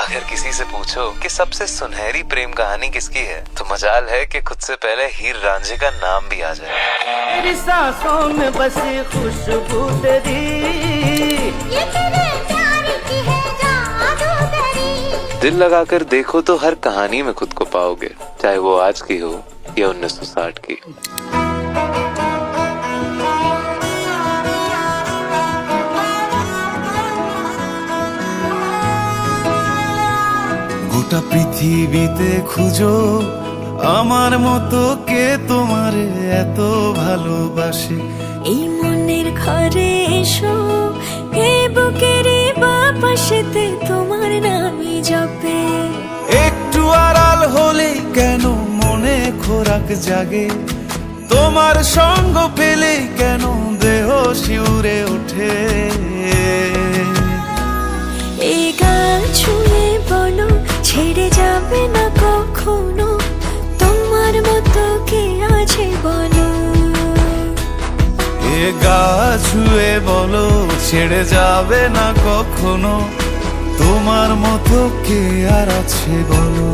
अगर किसी से पूछो कि सबसे सुनहरी प्रेम कहानी किसकी है, तो मजाल है कि खुद से पहले हीर रांझे का नाम भी आ जाए। मेरी सांसों में बसी खुशबू तेरी, ये तेरे प्यार की है जादूगरी। दिल लगाकर देखो तो हर कहानी में खुद को पाओगे, चाहे वो आज की हो या 1960 की। গোটা পৃথিবীতে খুঁজো আমার মতো কে তোমারে এত ভালোবাসে। এই মনের ঘরে এসো, এই বুকের বাপাশেতে তোমার নামই জপে। একটু আড়াল হলে কেন মনে খোরাক জাগে, তোমার সঙ্গ পেলে কেন দেহ শিউরে ওঠে। এই গান ছুঁয়ে বলো ছেড়ে যাবে না কখনো, তোমার মতো কে আছে বলো। এ গা ছুঁয়ে বলো ছেড়ে যাবে না কখনো, তোমার মতো কে আর আছে বলো।